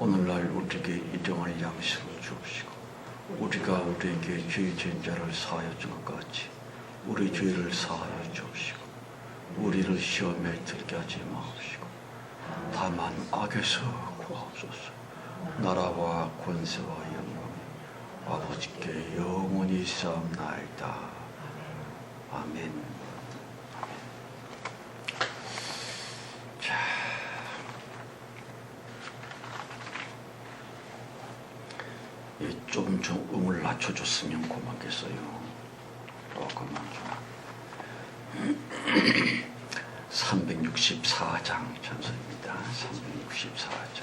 오늘날 우리에게 일용할 양식을 주옵시고 우리가 우리에게 죄 지은 자를 사하여 준 것 같이 우리 죄를 사하여 주옵시고 우리를 시험에 들게 하지 마옵시고 다만 악에서 구하옵소서. 나라와 권세와 영광이 아버지께 영원히 쌓옵나이다. 아멘. 자, 좀 음을 낮춰줬으면 고맙겠어요. 조금만 좀. 364장 전서입니다. 364장.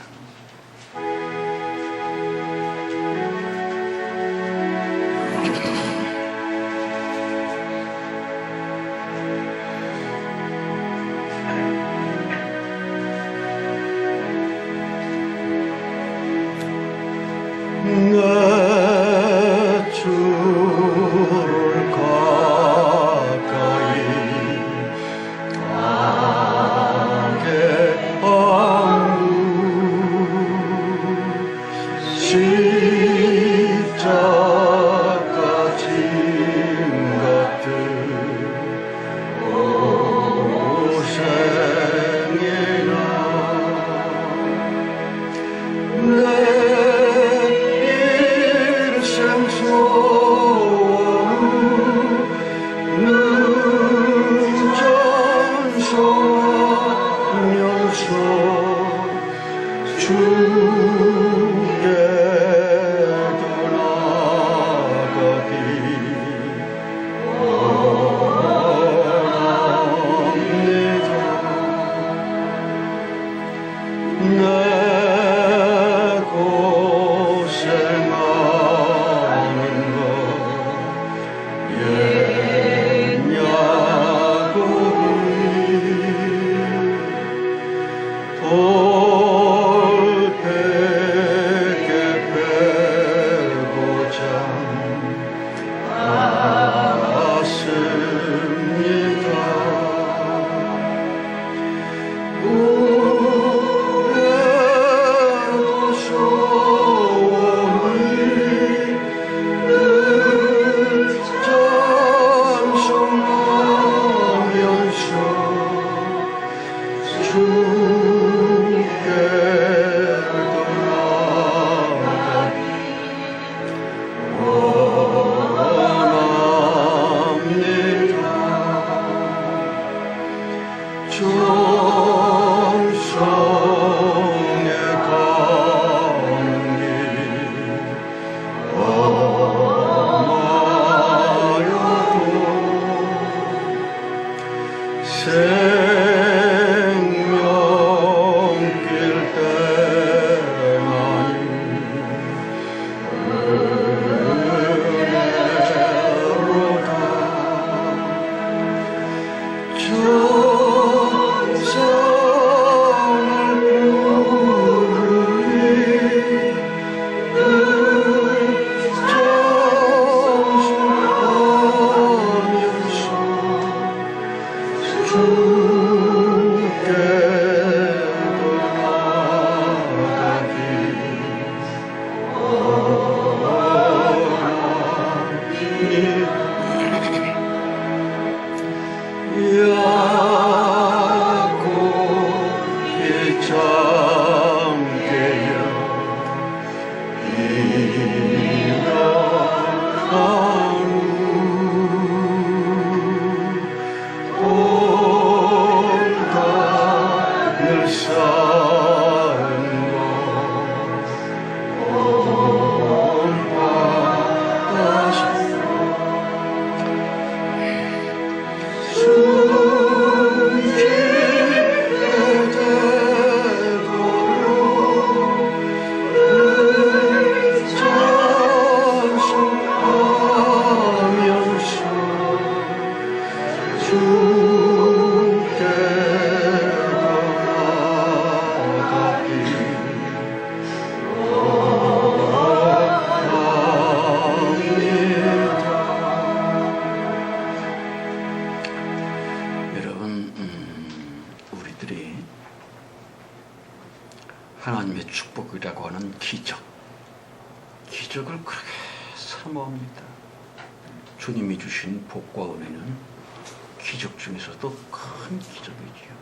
내 주를 가까이 하게 하오. 십자가 짐 같은 고생이라 내 주께 하나님의 축복이라고 하는 기적. 기적을 그렇게 사모합니다. 주님이 주신 복과 은혜는 기적 중에서도 큰 기적이지요.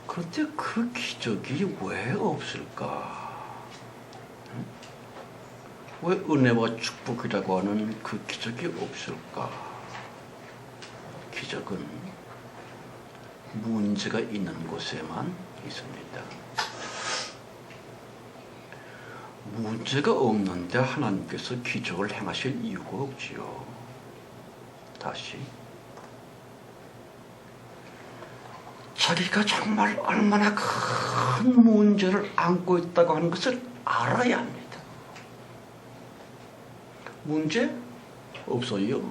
그런데 그 기적이 왜 없을까? 왜 은혜와 축복이라고 하는 그 기적이 없을까? 기적은 문제가 있는 곳에만 있습니다. 문제가 없는데 하나님께서 기적을 행하실 이유가 없지요. 다시 자기가 정말 얼마나 큰 문제를 안고 있다고 하는 것을 알아야 합니다. 문제 없어요.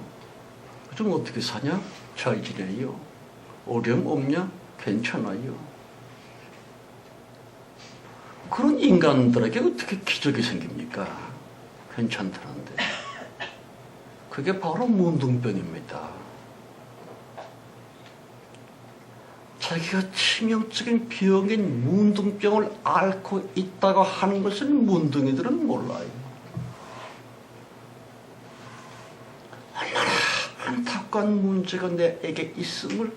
좀 어떻게 사냐? 잘 지내요. 어려움 없냐? 괜찮아요. 그런 인간들에게 어떻게 기적이 생깁니까? 괜찮다는데. 그게 바로 문둥병입니다. 자기가 치명적인 병인 문둥병을 앓고 있다고 하는 것을 문둥이들은 몰라요. 얼마나 안타까운 문제가 내게 있음을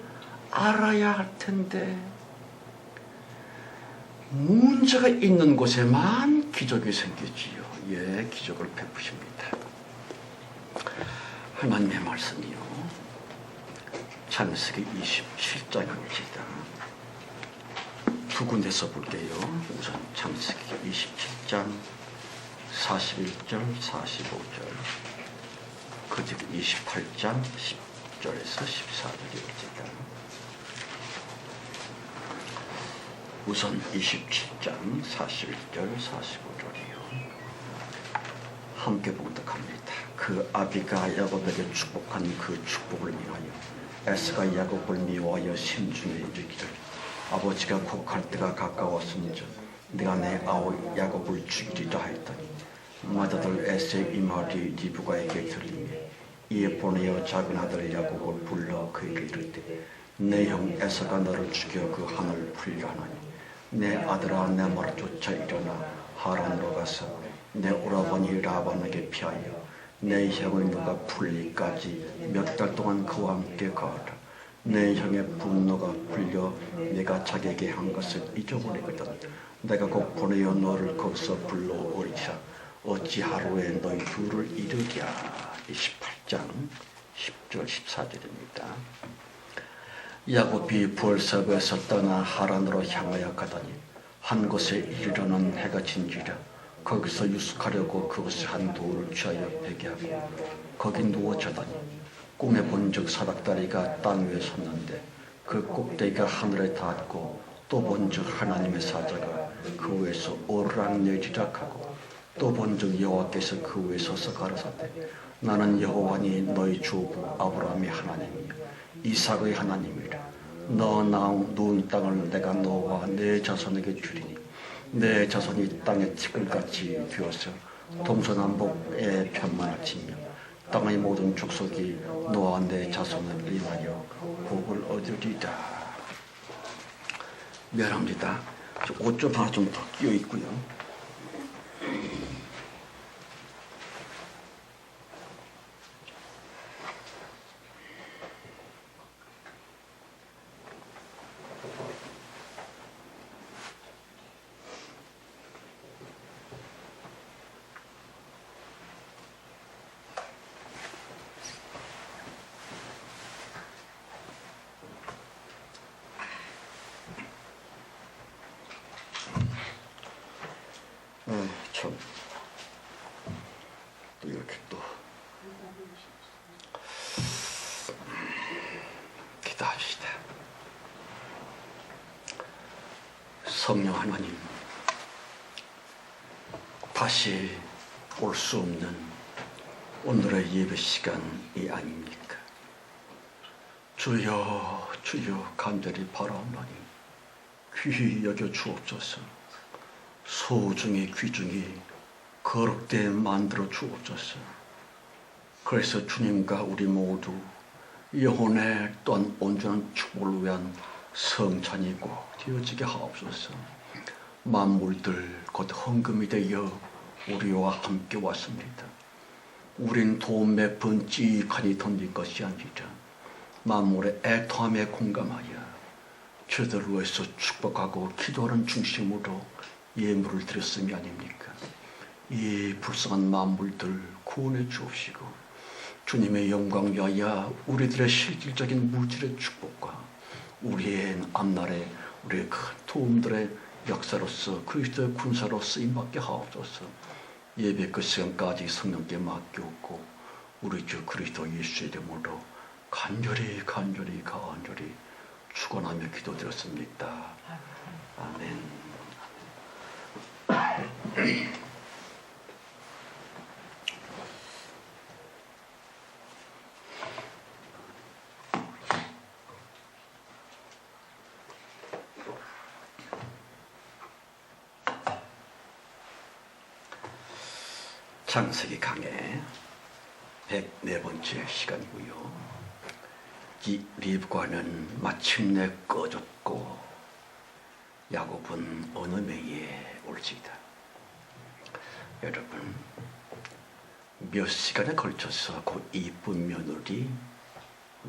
알아야 할 텐데 문제가 있는 곳에만 기적이 생기지요. 예, 기적을 베푸십니다. 하나님의 말씀이요. 창세기 27장입니다. 두 군데서 볼게요. 우선 창세기 27장 41절, 45절, 그리고 28장 10절에서 14절입니다. 우선 27장 41절, 45절이요. 함께 봉독합니다. 그 아비가 야곱에게 축복한 그 축복을 인하여 에서가 야곱을 미워하여 심중에 이르기를 아버지가 곡할 때가 가까웠은즉 내가 내 아우 야곱을 죽이리라 하였더니 맏아들 에서의 이말이 리브가에게 들리며 이에 보내어 작은 아들 야곱을 불러 그에게 이르되 내 형 에서가 너를 죽여 그 한을 풀려 하나니 내 아들아 내 말을 쫓아 일어나 하란으로 가서 내 오라버니 라반에게 피하여 내 형의 누가 풀리까지 몇 달 동안 그와 함께 가라. 내 형의 분노가 풀려 내가 자기에게 한 것을 잊어버리거든. 내가 곧 보내어 너를 거기서 불러오리라. 어찌 하루에 너희 둘을 이르랴. 28장 10절 14절입니다. 야곱이 부엘세바에서 떠나 하란으로 향하여 가더니 한 곳에 이르러는 해가 진지라. 거기서 유숙하려고 그곳에 한 돌을 취하여 베개하고 거기 누워 자더니 꿈에 본즉 사닥다리가 땅 위에 섰는데 그 꼭대기가 하늘에 닿았고 또 본즉 하나님의 사자가 그 위에서 오르락내리락 하고 또 본즉 여호와께서 그 위에 서서 가라사대 나는 여호와니 너희 조부 아브라함의 하나님이요 이삭의 하나님이라. 너 누운 땅을 내가 너와 내 자손에게 주리니 내 자손이 땅의 티끌같이 되어서 동서남북에 편만할지며 땅의 모든 족속이 너와 내 자손을 인하여 복을 얻으리라. 미안합니다. 옷 좀 하나 좀 더 끼어 있고요. 참, 또 이렇게 또 기도합시다. 성령 하나님, 다시 올 수 없는 오늘의 예배 시간이 아닙니까? 주여, 주여 간절히 바라옵나니 귀히 여겨 주옵소서. 소중히 귀중히 거룩되게 만들어 주옵소서. 그래서 주님과 우리 모두 영혼의 또한 온전한 축복을 위한 성찬이고 되어지게 하옵소서. 만물들 곧 헌금이 되어 우리와 함께 왔습니다. 우린 돈몇 푼 찌익하니 던진 것이 아니라 만물의 애통함에 공감하여 저들을 위해서 축복하고 기도하는 중심으로 예물을 드렸음이 아닙니까? 이 불쌍한 만물들 구원해 주옵시고 주님의 영광 위하여 우리들의 실질적인 물질의 축복과 우리의 앞날에 우리의 큰 도움들의 역사로서 그리스도의 군사로 쓰임받게 하옵소서. 예배 그 시간까지 성령께 맡기옵고 우리 주 그리스도 예수의 이름으로 간절히 축원하며 기도드렸습니다. 아멘. 창세기 강의 104번째 시간이고요. 이 리브가는 마침내 꺼졌고 야곱은 어느 매에 올지이다. 여러분, 몇 시간에 걸쳐서 그 이쁜 며느리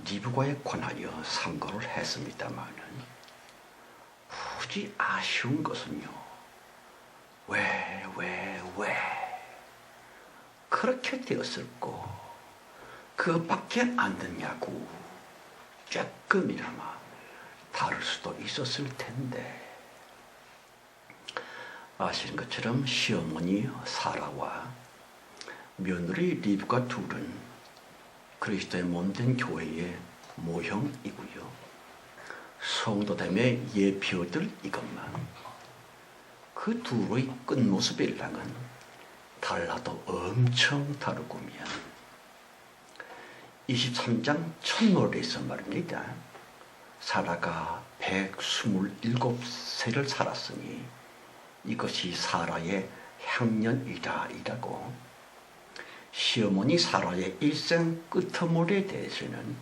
리브가에 관하여 상고를 했습니다마는 굳이 아쉬운 것은요. 왜 그렇게 되었을꼬? 그것밖에 안 됐냐고 조금이나마 다를 수도 있었을 텐데. 아시는 것처럼 시어머니 사라와 며느리 리브가 둘은 그리스도의 몸된 교회의 모형이고요. 성도됨의 예표들 이것만. 그 둘의 끝모습이랑은 달라도 엄청 다르구면 23장 첫머리에서 말입니다. 사라가 127세를 살았으니 이것이 사라의 향년이라고. 시어머니 사라의 일생 끄트머리에 대해서는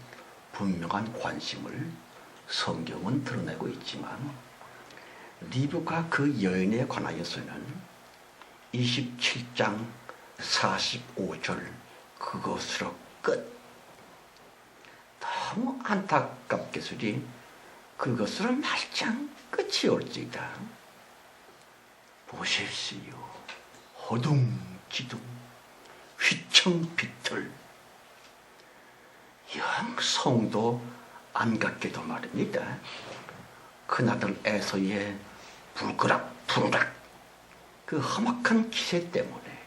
분명한 관심을 성경은 드러내고 있지만 리브가 그 여인에 관하여서는 27장 45절 그것으로 끝. 너무 안타깝게서리 그것으로 말짱 끝이 올지이다. 보십시오. 허둥지둥 휘청비틀 영 성도 안 같게도 말입니다. 큰아들 에서의 불그락 그 험악한 기세 때문에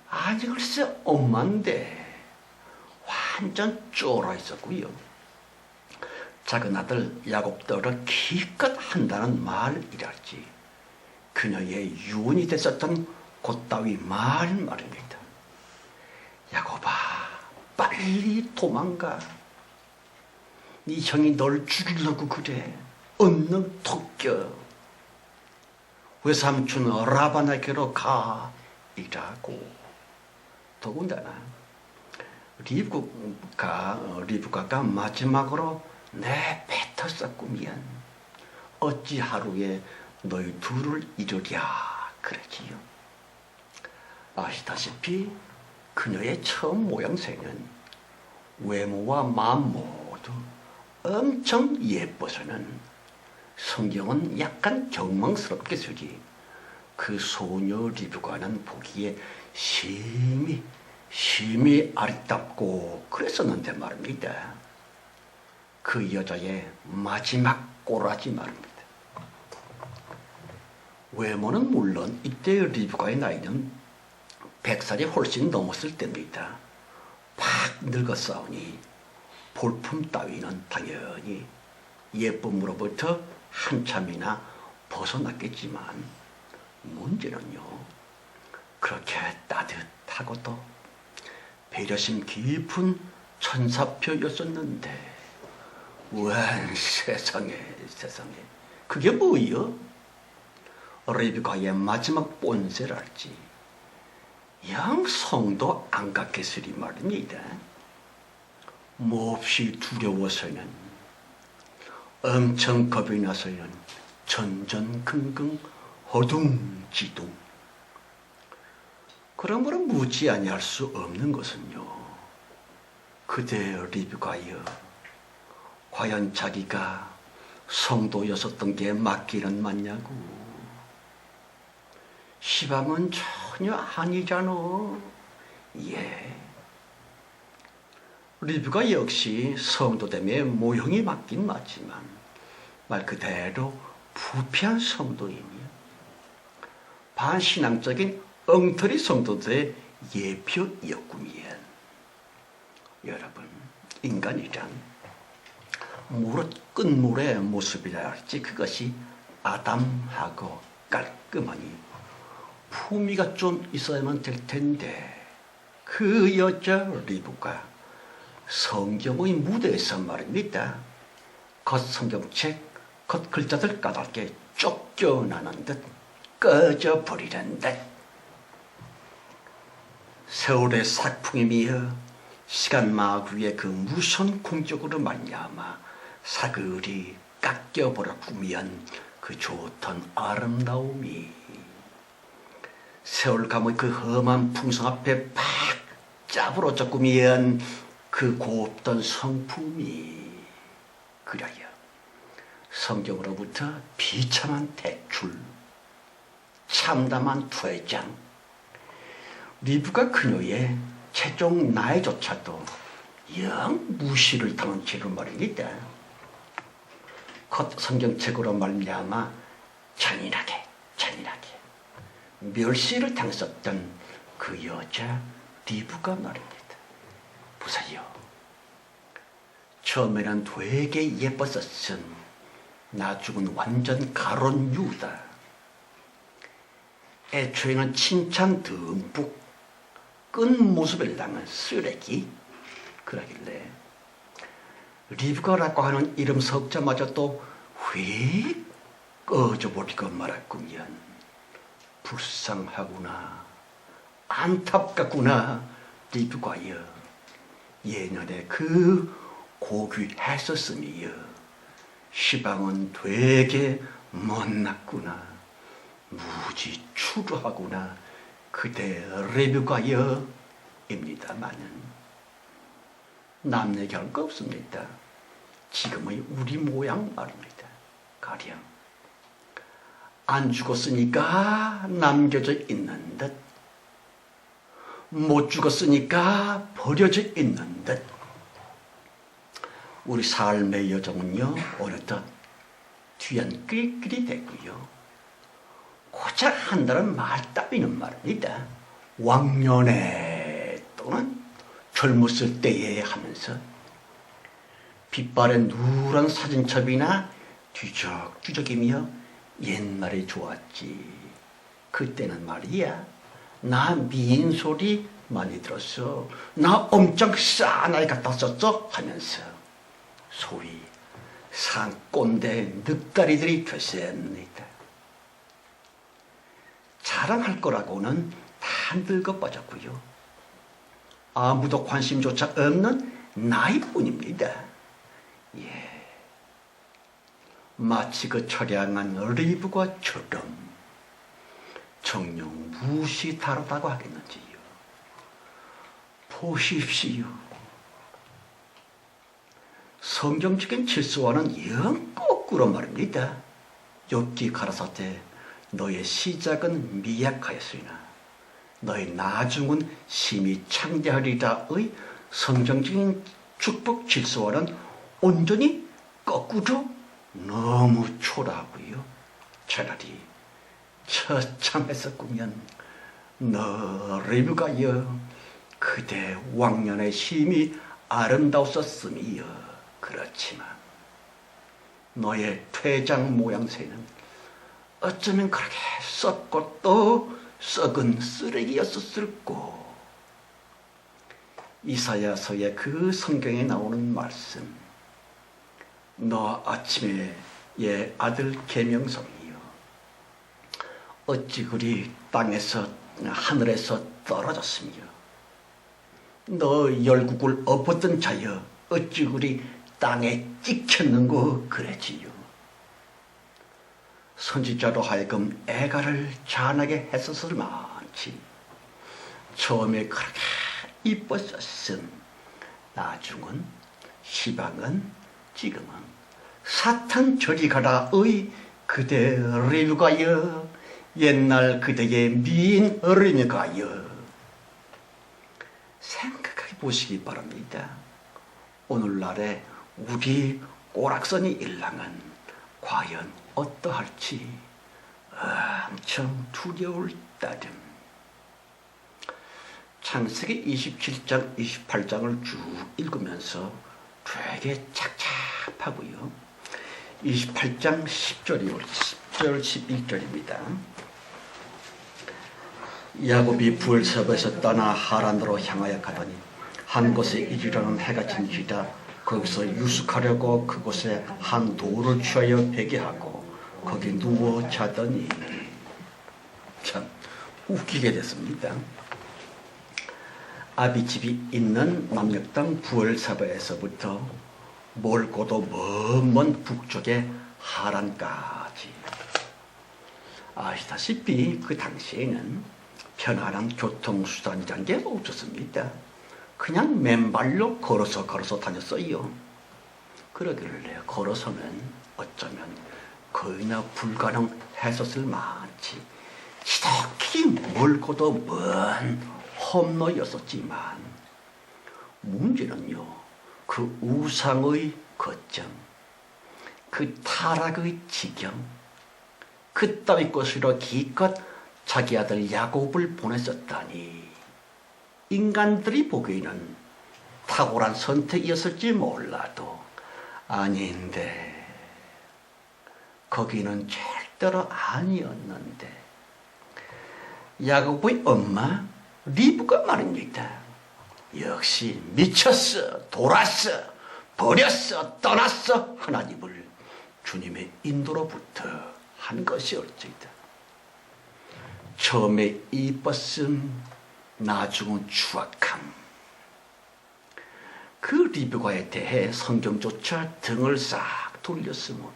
아직 글쎄 엄마인데 완전 쫄아 있었고요. 작은 아들 야곱더러 기껏 한다는 말이랄지 그녀의 유언이 됐었던 곧따위 말입니다. 야곱아, 빨리 도망가. 네 형이 널 죽이려고 그래. 얼른 토껴. 외삼촌 라반에게로 가. 이라고. 더군다나 리브가가 마지막으로 내뱉었었구면 어찌 하루에 너희 둘을 이루랴 그러지요. 아시다시피 그녀의 처음 모양새는 외모와 마음 모두 엄청 예뻐서는 성경은 약간 경망스럽게 쓰지 그 소녀 리브가는 보기에 심히 아리답고 그랬었는데 말입니다. 그 여자의 마지막 꼬라지 말입니다. 외모는 물론 이때 리브가의 나이는 100살이 훨씬 넘었을 때입니다. 팍 늙었사오니 볼품 따위는 당연히 예쁨으로부터 한참이나 벗어났겠지만 문제는요. 그렇게 따뜻하고도 배려심 깊은 천사표였었는데 웬 세상에 그게 뭐여? 리브가의 마지막 본세랄지 영 성도 안 같겠으리 말입니다. 몹시 두려워서는 엄청 겁이 나서는 전전긍긍 허둥지둥. 그러므로 묻지 아니할 수 없는 것은요, 그대 리브가여, 과연 자기가 성도였었던 게 맞기는 맞냐고. 시방은 전혀 아니잖아. 예. 리브가 역시 성도됨의 모형이 맞긴 맞지만 말 그대로 부패한 성도이며 반신앙적인 엉터리 성도들의 예표였군요. 여러분, 인간이란 무릇 끝물의 모습이라 할지 그것이 아담하고 깔끔하니 품위가 좀 있어야만 될 텐데, 그 여자 리브가 성경의 무대에서 말입니다. 겉 성경책, 겉 글자들 까닭에 쫓겨나는 듯 꺼져버리는 듯 세월의 삭풍이며 시간막 위에 그 무선 공적으로 말미암아 사글이 깎여버렸구면 그 좋던 아름다움이 세월감의 그 험한 풍성 앞에 팍 짜부러졌구면 그 곱던 성품이 그려요. 성경으로부터 비참한 대출, 참담한 퇴장, 리브가 그녀의 최종 나이조차도 영 무시를 당한 채로 말입니다. 겉 성경책으로 말미암아 잔인하게 멸시를 당했었던 그 여자 리브가 말입니다. 보세요. 처음에는 되게 예뻤었던 나중은 완전 가론 유다. 애초에는 칭찬 듬뿍 끈 모습을 당한 쓰레기. 그러길래 리브가라고 하는 이름 석자마저 또 휙 꺼져버리고 말았구면 불쌍하구나, 안타깝구나. 리브가여, 예년에 그 고귀했었으니여 시방은 되게 못났구나, 무지 추루하구나. 그대 리브가여 입니다마는 남 얘기할 거 없습니다. 지금의 우리 모양 말입니다. 가령 안 죽었으니까 남겨져 있는 듯, 못 죽었으니까 버려져 있는 듯. 우리 삶의 여정은요, 어느덧 뒤안길길이 됐고요. 고작 한다는 말 따위는 말입니다. 왕년에 또는 젊었을 때에 하면서 빛바랜 누런 사진첩이나 뒤적뒤적이며 옛날에 좋았지. 그때는 말이야, 나 미인 소리 많이 들었어, 나 엄청 싸나이 같았었어 하면서 소위 산꼰대 늑다리들이 되셉니다. 자랑할 거라고는 다 늙어 빠졌고요. 아무도 관심조차 없는 나이뿐입니다. 예. 마치 그 처량한 리브가처럼 정녕 무엇이 다르다고 하겠는지요. 보십시오. 성경적인 질서와는 영 거꾸로 말입니다. 욥기 가라사대 너의 시작은 미약하였으나 너의 나중은 심히 창대하리라의 성경적인 축복 질서와는 온전히 거꾸로 너무 초라하고요. 차라리 처참했었구면 너 리브가여, 그대 왕년의 힘이 아름다웠었음이여. 그렇지만 너의 퇴장 모양새는 어쩌면 그렇게 썩고 또 썩은 쓰레기였었을꼬. 이사야서의 그 성경에 나오는 말씀, 너 아침에 예 아들 계명성이여, 어찌 그리 땅에서 하늘에서 떨어졌으며 너 열국을 엎었던 자여, 어찌 그리 땅에 찍혔는고 그랬지요. 선지자로 하여금 애가를 잔하게 했었을 만치 처음에 그렇게 이뻤었음 나중은 시방은 지금은 사탄 저리 가라의 그대 리뷰가여 옛날 그대의 미인 리뷰가여 생각해 보시기 바랍니다. 오늘날의 우리 오락선이 일랑은 과연 어떠할지 엄청 두려울 따름. 창세기 27장 28장을 쭉 읽으면서 되게 착잡하고요. 28장 10절 11절입니다. 야곱이 부엘세바에서 떠나 하란으로 향하여 가더니 한 곳에 이르러는 해가 진지다. 거기서 유숙하려고 그곳에 한 돌을 취하여 베개하고 거기 누워 자더니 참 웃기게 됐습니다. 아비집이 있는 남녘 땅 부엘세바에서부터 멀고도 먼 북쪽의 하란까지 아시다시피 그 당시에는 편안한 교통수단이라는 게 없었습니다. 그냥 맨발로 걸어서 다녔어요. 그러길래 걸어서는 어쩌면 거의나 불가능했었을 만치 지독히 멀고도 먼 험로였었지만 문제는요, 그 우상의 거점, 그 타락의 지경, 그따위 곳으로 기껏 자기 아들 야곱을 보냈었다니 인간들이 보기에는 탁월한 선택이었을지 몰라도 아닌데 거기는 절대로 아니었는데 야곱의 엄마 리브가 말입니다. 역시 미쳤어, 돌았어, 버렸어, 떠났어 하나님을 주님의 인도로부터 한 것이 어찌다. 처음에 이뻤음 나중은 추악함. 그 리브가에 대해 성경조차 등을 싹 돌렸으므로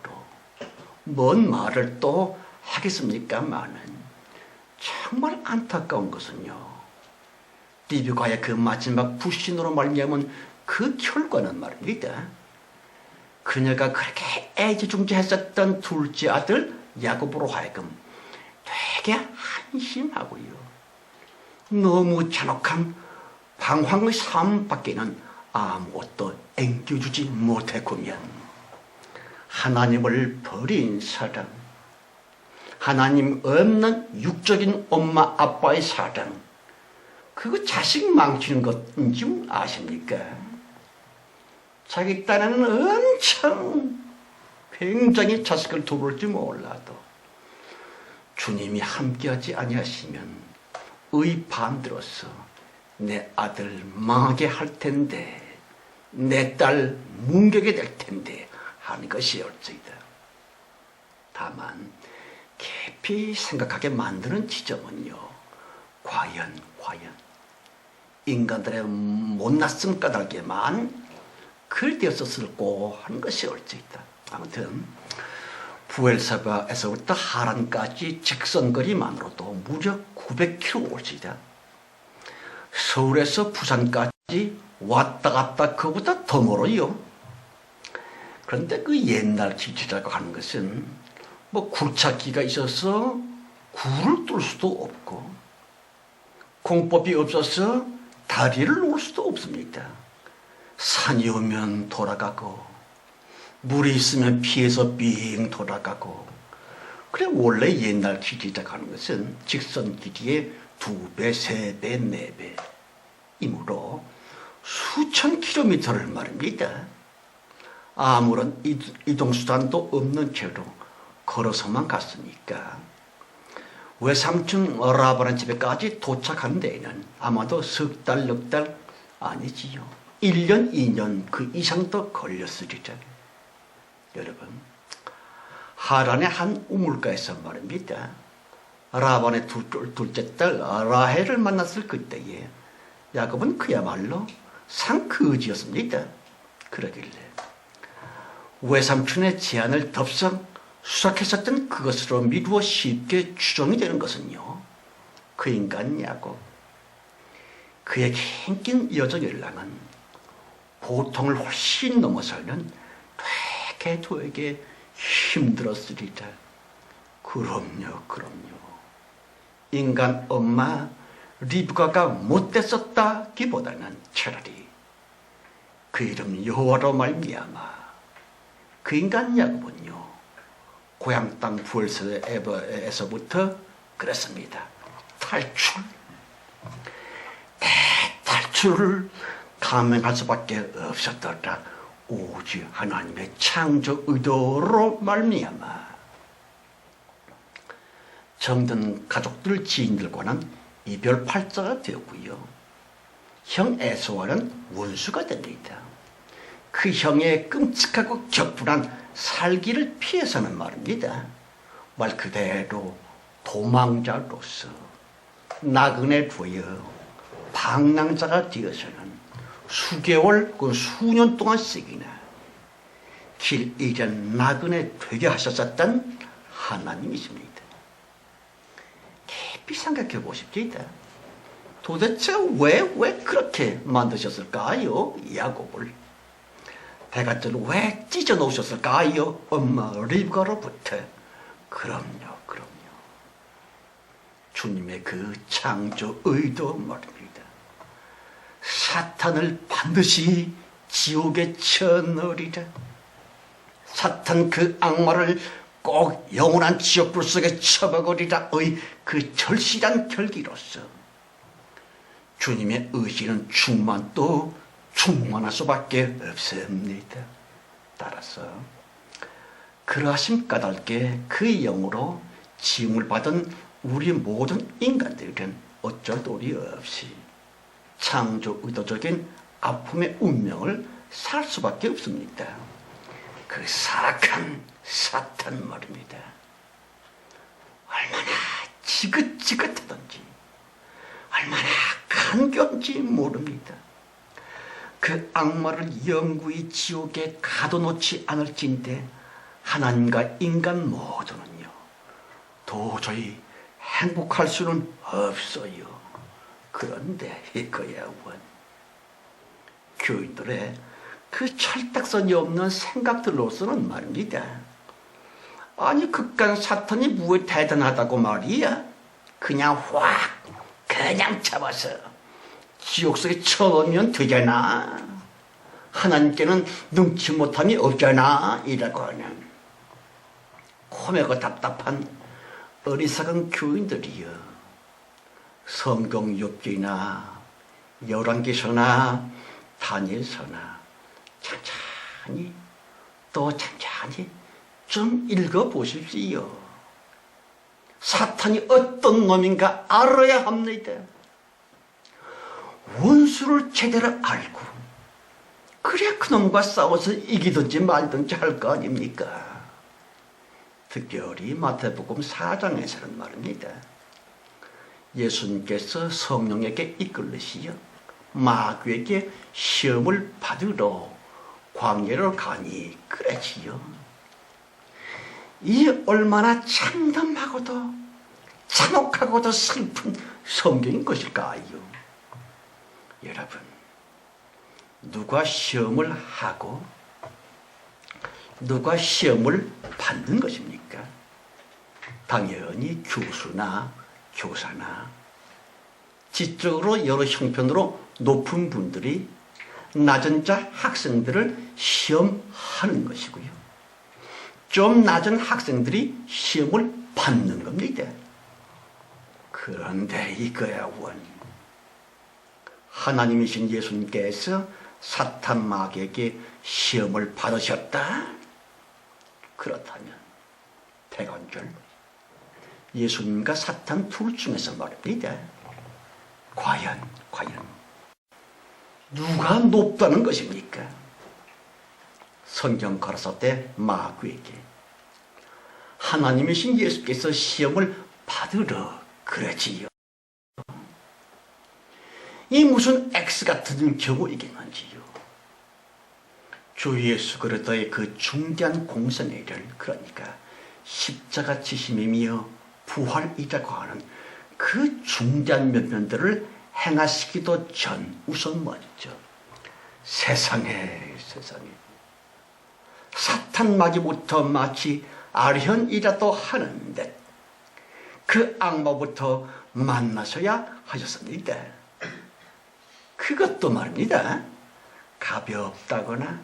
뭔 말을 또 하겠습니까마는 정말 안타까운 것은요, 리브가의 그 마지막 불신으로 말미암은 그 결과는 말입니다. 그녀가 그렇게 애지중지했었던 둘째 아들 야곱으로 하여금 되게 한심하고요, 너무 잔혹한 방황의 삶밖에는 아무것도 앵겨주지 못했구면 하나님을 버린 사랑, 하나님 없는 육적인 엄마 아빠의 사랑, 그거 자식 망치는 것인지 아십니까? 자기 딴에는 엄청 굉장히 자식을 돌볼지 몰라도 주님이 함께하지 아니하시면 의 반대로서 내 아들 망하게 할 텐데, 내 딸 뭉개게 될 텐데 하는 것이 옳지이다. 다만 깊이 생각하게 만드는 지점은요, 과연 인간들의 못났음 까닭에만 그리되었었을고 하는 것이 옳지이다. 아무튼 부엘세바에서부터 하란까지 직선거리만으로도 무려 900km 올지이다. 서울에서 부산까지 왔다 갔다 그보다 더 멀어요. 그런데 그 옛날 길이라고 하는 것은 뭐 굴착기가 있어서 굴을 뚫을 수도 없고 공법이 없어서 다리를 놓을 수도 없습니다. 산이 오면 돌아가고 물이 있으면 피해서 빙 돌아가고, 그래 원래 옛날 길이라고 하는 것은 직선 길이의 2배, 3배, 4배 이므로 수천 킬로미터를 말입니다. 아무런 이동수단도 없는 채로 걸어서만 갔으니까 외삼촌 라반의 집에까지 도착한 데에는 아마도 석 달, 넉 달 아니지요. 1년, 2년 그 이상도 걸렸으리라. 여러분, 하란의 한 우물가에서 말입니다. 라반의 둘째 딸 라헬을 만났을 그때에 야곱은 그야말로 상크지였습니다. 그러길래 외삼촌의 제안을 덥석 수락했었던 그것으로 미루어 쉽게 추정이 되는 것은요, 그 인간 야곱, 그의 긴 여정일랑은 보통을 훨씬 넘어서는 되게 힘들었으리라. 그럼요. 인간 엄마 리브가가 못됐었다기보다는 차라리 그 이름 여호와로 말미암아 그 인간 야곱은요, 고향 땅 부엘세에서부터 그랬습니다. 탈출을 감행할 수밖에 없었더라. 오직 하나님의 창조 의도로 말미암아 정든 가족들 지인들과는 이별 팔자가 되었고요, 형 에서와는 원수가 됩니다. 그 형의 끔찍하고 격분한 살기를 피해서는 말입니다, 말 그대로 도망자로서 나그네 되어 방랑자가 되어서는 수개월, 수년 동안씩이나 길 잃은 나그네 되게 하셨었던 하나님이십니다. 깊이 생각해 보십시다. 도대체 왜 그렇게 만드셨을까요? 야곱을 대가들을 왜 찢어 놓으셨을까요? 엄마 리브가로부터. 그럼요. 주님의 그 창조 의도 말입니다. 사탄을 반드시 지옥에 쳐넣으리라. 사탄 그 악마를 꼭 영원한 지옥불 속에 쳐박으리라의 그 절실한 결기로서 주님의 의지는 충만할 수밖에 없습니다. 따라서 그러하심 까닭에 그 영으로 지음을 받은 우리 모든 인간들은 어쩔 도리 없이 창조 의도적인 아픔의 운명을 살 수밖에 없습니다. 그 사악한 사탄 말입니다. 얼마나 지긋지긋하던지 얼마나 간교한지 모릅니다. 그 악마를 영구히 지옥에 가둬놓지 않을진데 하나님과 인간 모두는요, 도저히 행복할 수는 없어요. 그런데 이거야 원 교인들의 그 철딱선이 없는 생각들로서는 말입니다. 아니 그깟 사탄이 무엇 대단하다고 말이야. 그냥 잡아서 지옥 속에 쳐넣으면 되잖아. 하나님께는 능치 못함이 없잖아 이라고 하는 코매고 답답한 어리석은 교인들이여, 성경 욥기나 열왕기서나 다니엘서나 천천히 좀 읽어보십시오. 사탄이 어떤 놈인가 알아야 합니다. 원수를 제대로 알고 그래 그놈과 싸워서 이기든지 말든지 할 거 아닙니까? 특별히 마태복음 4장에서는 말입니다. 예수님께서 성령에게 이끌리시어 마귀에게 시험을 받으러 광야로 가니 그러지요. 이 얼마나 참담하고도 잔혹하고도 슬픈 성경인 것일까요? 여러분, 누가 시험을 하고 누가 시험을 받는 것입니까? 당연히 교수나 교사나 지적으로 여러 형편으로 높은 분들이 낮은 자 학생들을 시험하는 것이고요, 좀 낮은 학생들이 시험을 받는 겁니다. 그런데 이거야 원 하나님이신 예수님께서 사탄 마귀에게 시험을 받으셨다? 그렇다면 대관절 예수님과 사탄 둘 중에서 말입니다. 과연 누가 높다는 것입니까? 성경 가라사대 마귀에게 하나님이신 예수께서 시험을 받으러 그러지요. 이 무슨 X 같은 경우이겠는지요. 주 예수 그리스도의 그 중대한 공생애를, 그러니까 십자가 지심이며 부활이라고 하는 그 중대한 면면들을 행하시기도 전 우선 먼저 세상에 사탄 마귀부터 마치 아련이라도 하는 듯 그 악마부터 만나셔야 하셨습니다. 그것도 말입니다. 가볍다거나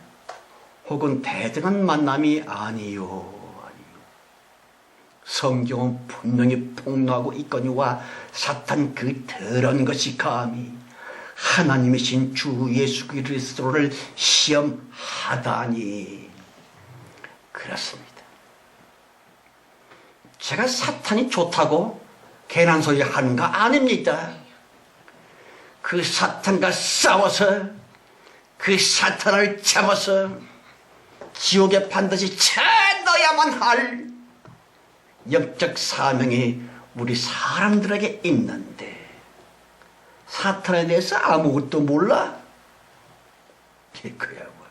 혹은 대등한 만남이 아니요. 성경은 분명히 폭로하고 있거니와 사탄 그 더러운 것이 감히 하나님이신 주 예수 그리스도를 시험하다니. 그렇습니다. 제가 사탄이 좋다고 괜한 소리 하는가 아닙니다. 그 사탄과 싸워서 그 사탄을 잡아서 지옥에 반드시 쳐넣어야만 할 영적 사명이 우리 사람들에게 있는데 사탄에 대해서 아무것도 몰라? 그야 뭐.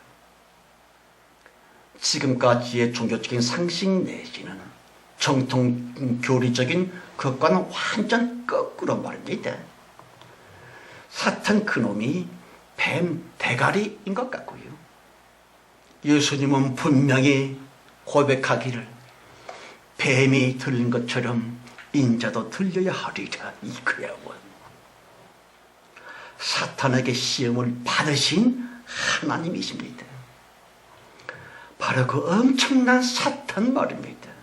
지금까지의 종교적인 상식 내지는 정통 교리적인 것과는 완전 거꾸로 말입니다. 사탄 그놈이 뱀 대가리인 것 같고요. 예수님은 분명히 고백하기를 뱀이 들린 것처럼 인자도 들려야 하리라. 이거야 뭐. 사탄에게 시험을 받으신 하나님이십니다. 바로 그 엄청난 사탄 말입니다.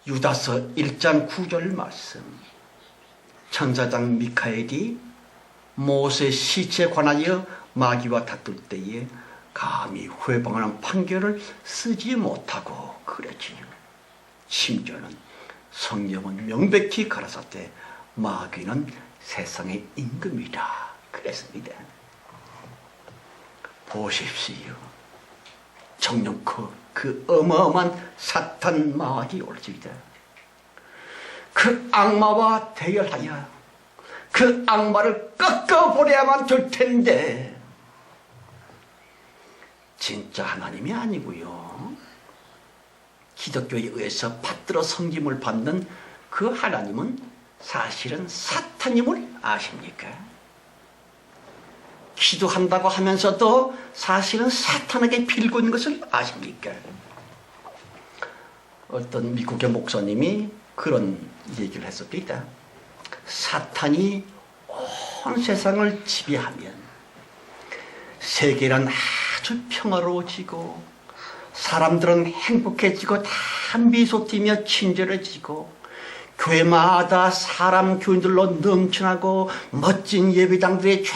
유다서 1장 9절 말씀. 천사장 미카엘이 모세 시체에 관하여 마귀와 다툴 때에 감히 회방하는 판결을 쓰지 못하고 그랬지요. 심지어는 성경은 명백히 가라사대 마귀는 세상의 임금이라 그랬습니다. 보십시오. 정령코 그 어마어마한 사탄 마귀 올지이다. 그 악마와 대결하여 그 악마를 꺾어버려야만 될 텐데 진짜 하나님이 아니고요. 기독교에 의해서 받들어 섬김을 받는 그 하나님은 사실은 사탄임을 아십니까? 기도한다고 하면서도 사실은 사탄에게 빌고 있는 것을 아십니까? 어떤 미국의 목사님이 그런 얘기를 했습니다. 사탄이 온 세상을 지배하면 세계는 아주 평화로워지고 사람들은 행복해지고 다 미소 띠며 친절해지고 교회마다 사람 교인들로 넘쳐나고 멋진 예배당들이 쫙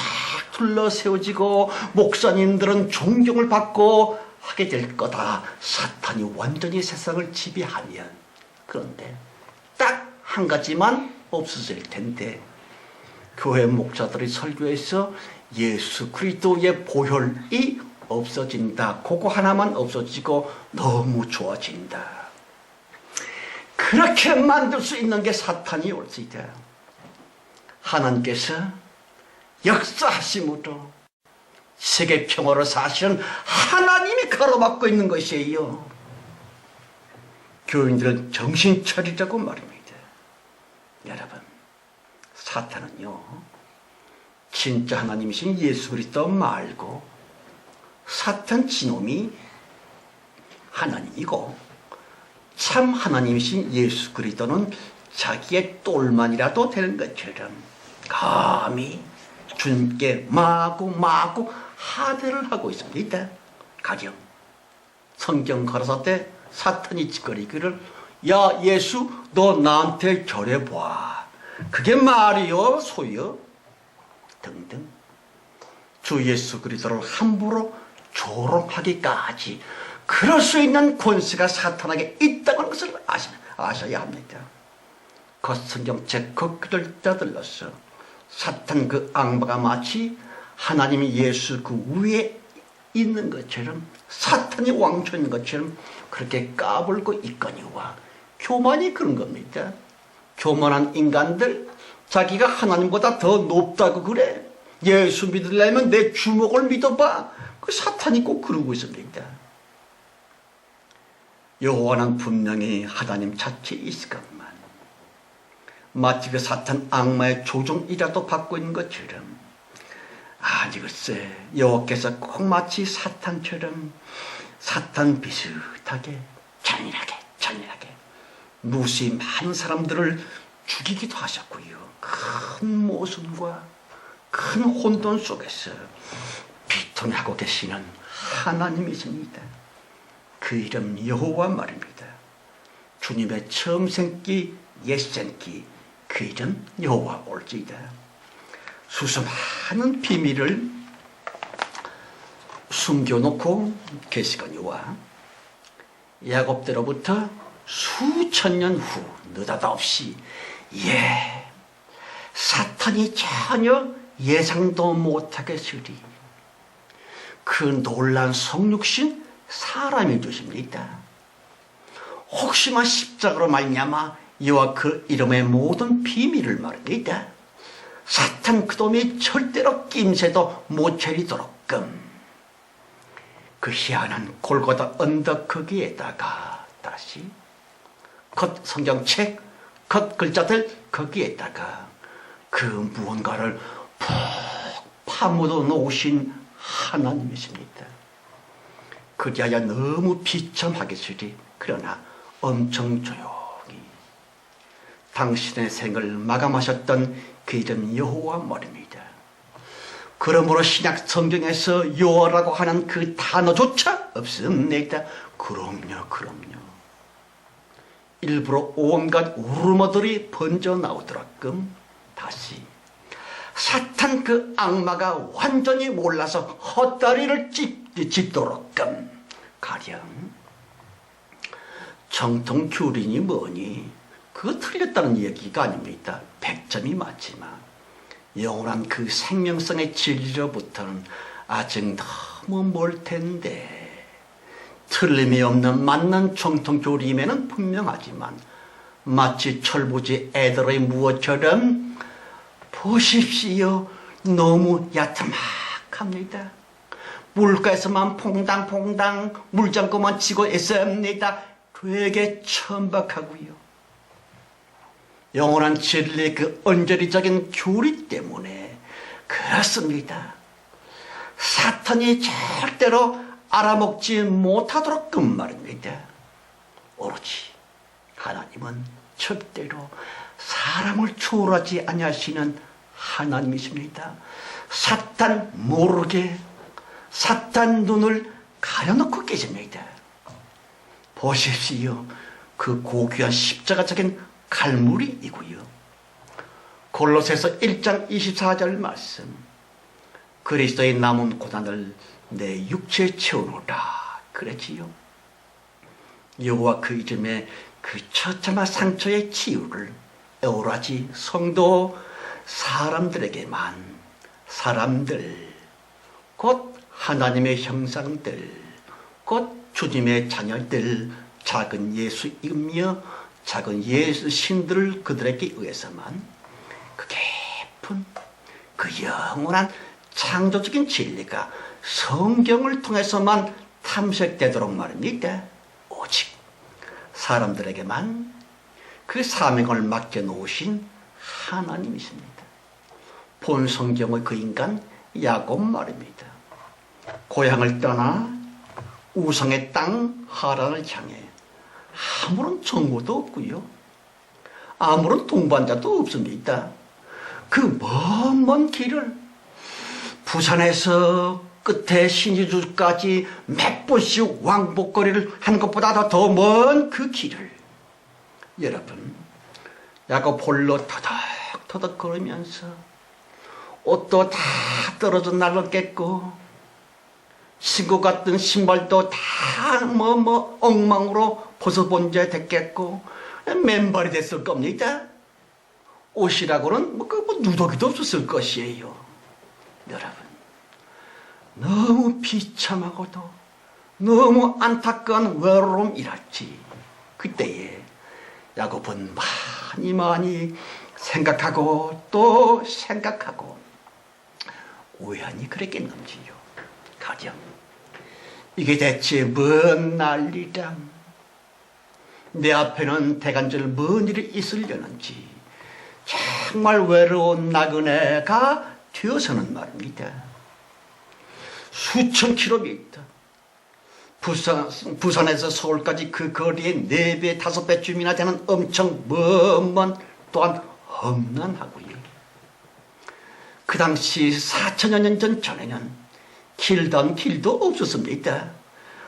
둘러 세워지고 목사님들은 존경을 받고 하게 될 거다. 사탄이 완전히 세상을 지배하면. 그런데 딱 한 가지만 없어질 텐데 교회 목사들이 설교에서 예수 그리스도의 보혈이 없어진다. 그거 하나만 없어지고 너무 좋아진다. 그렇게 만들 수 있는 게 사탄이 올지다. 하나님께서 역사하심으로 세계 평화를 사실은 하나님이 가로막고 있는 것이에요. 교인들은 정신 차리자고 말입니다. 여러분, 사탄은요, 진짜 하나님이신 예수 그리스도 말고 사탄 지놈이 하나님이고 참 하나님이신 예수 그리스도는 자기의 똘만이라도 되는 것처럼 감히 주님께 마구 하대를 하고 있습니다. 가령 성경 가라사대 사탄이 짓거리기를 야 예수 너 나한테 절해봐. 그게 말이요 소요 등등 주 예수 그리스도를 함부로 조롱하기까지 그럴 수 있는 권세가 사탄에게 있다는 것을 아셔야 합니다. 성경책 걷기를 떠들러서 사탄 그 악마가 마치 하나님이 예수 그 위에 있는 것처럼 사탄이 왕초 있는 것처럼 그렇게 까불고 있거니와 교만이 그런 겁니다. 교만한 인간들 자기가 하나님보다 더 높다고 그래. 예수 믿으려면 내 주먹을 믿어봐. 그 사탄이 꼭 그러고 있습니다. 여호와는 분명히 하나님 자체에 있을 것만, 마치 그 사탄 악마의 조종이라도 받고 있는 것처럼, 아니 글쎄 여호와께서 꼭 마치 사탄처럼 사탄 비슷하게 잔인하게 무수히 많은 사람들을 죽이기도 하셨고요. 큰 모순과 큰 혼돈 속에서 비통하고 계시는 하나님이십니다. 그 이름 여호와 말입니다. 주님의 처음 생기 옛 생기 그 이름 여호와 올지이다. 수많은 비밀을 숨겨놓고 계시거니와 야곱 때로부터 수천 년 후 느닷없이 사탄이 전혀 예상도 못하게 쓰리 그 놀란 성육신 사람이 주십니다. 혹시나 십자가로 말미암아 여호와 그 이름의 모든 비밀을 말합니다. 사탄 그놈이 절대로 낌새도 못 차리도록끔 그 희한한 골고다 언덕 거기에다가 다시 겉 성경책 겉 글자들 거기에다가 그 무언가를 푹 파묻어 놓으신 하나님이십니다. 그리하여 너무 비참하겠으리 그러나 엄청 조용히 당신의 생을 마감하셨던 그 이름 여호와 말입니다. 그러므로 신약 성경에서 여호와라고 하는 그 단어조차 없습니다. 그럼요. 일부러 온갖 우르모들이 번져 나오더라끔 다시 사탄 그 악마가 완전히 몰라서 헛다리를 짚도록끔 가령 정통 교린이 뭐니 그거 틀렸다는 얘기가 아닙니다. 100점이 맞지만 영원한 그 생명성의 진리로부터는 아직 너무 멀 텐데 틀림이 없는 맞는 정통 교림에는 분명하지만 마치 철부지 애들의 무엇처럼 보십시오. 너무 야트막합니다. 물가에서만 퐁당퐁당 물장구만 치고 있습니다. 되게 천박하고요. 영원한 진리의 그 언저리적인 교리 때문에 그렇습니다. 사탄이 절대로 알아먹지 못하도록 말입니다. 오로지 하나님은 절대로 사람을 초월하지 아니하시는 하나님이십니다. 사탄 모르게 사탄 눈을 가려놓고 계십니다. 보십시오. 그 고귀한 십자가적인 갈무리이고요. 골로새서 1장 24절 말씀 그리스도의 남은 고난을 내 육체에 채우노라 그랬지요. 여호와 그 이름에 그 처참한 상처의 치유를 오로지 성도 사람들에게만 사람들 곧 하나님의 형상들 곧 주님의 자녀들 작은 예수이며 작은 예수 신들을 그들에게 의해서만 그 깊은 그 영원한 창조적인 진리가 성경을 통해서만 탐색되도록 말입니다. 오직 사람들에게만 그 사명을 맡겨놓으신 하나님이십니다. 본 성경의 그 인간 야곱 말입니다. 고향을 떠나 우상의 땅 하란을 향해 아무런 정보도 없고요. 아무런 동반자도 없습니다. 그 먼 길을 부산에서 끝에 신의주까지 몇 번씩 왕복거리를 한 것보다 더 먼 그 길을 여러분 야곱 홀로 터덕터덕 걸으면서 옷도 다 떨어져 날랐겠고 신고 같은 신발도 다 엉망으로 벗어본 지 됐겠고 맨발이 됐을 겁니다. 옷이라고는 누더기도 없었을 것이에요. 여러분 너무 비참하고도 너무 안타까운 외로움이랄지 그때에 야곱은 많이 생각하고 또 생각하고 우연히 그랬겠는지요. 가령 이게 대체 뭔 난리람 내 앞에는 대간절 뭔 일이 있으려는지 정말 외로운 나그네가 되어서는 말입니다. 수천 킬로미터 부산에서 서울까지 그 거리에 4배, 5배쯤이나 되는 엄청 먼 또한 험난하고요. 그 당시 4천여 년 전에는 길던 길도 없었습니다.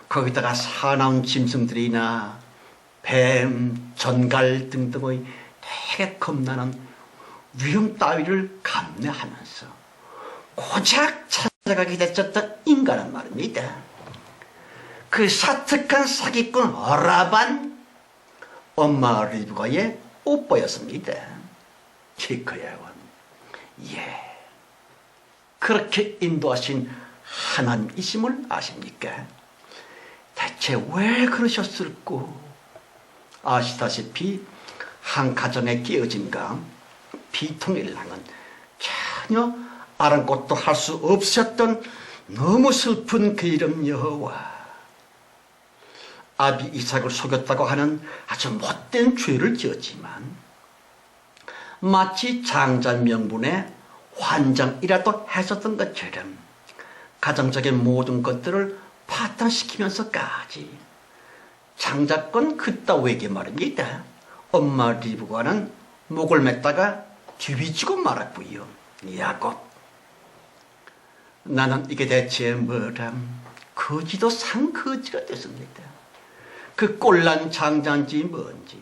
거기다가 사나운 짐승들이나 뱀, 전갈 등등의 되게 겁나는 위험 따위를 감내하면서 고작 찾아가게 됐었던 인간은 말입니다. 그 사특한 사기꾼 어라반 엄마 리브가의 오빠였습니다. 키크야원. 예. 그렇게 인도하신 하나님이심을 아십니까? 대체 왜 그러셨을꼬? 아시다시피 한 가정에 끼어진 감 비통일랑은 전혀 아랑곳도 할 수 없었던 너무 슬픈 그 이름 여호와. 아비 이삭을 속였다고 하는 아주 못된 죄를 지었지만 마치 장자 명분에 환장이라도 했었던 것처럼 가정적인 모든 것들을 파탄시키면서까지 장자권 그따위에게 말입니다. 엄마 리브가는 목을 맸다가 뒤비지고 말았고요. 야곱, 나는 이게 대체 뭐람 거지도 상거지가 됐습니다. 그 꼴난 장자인지 뭔지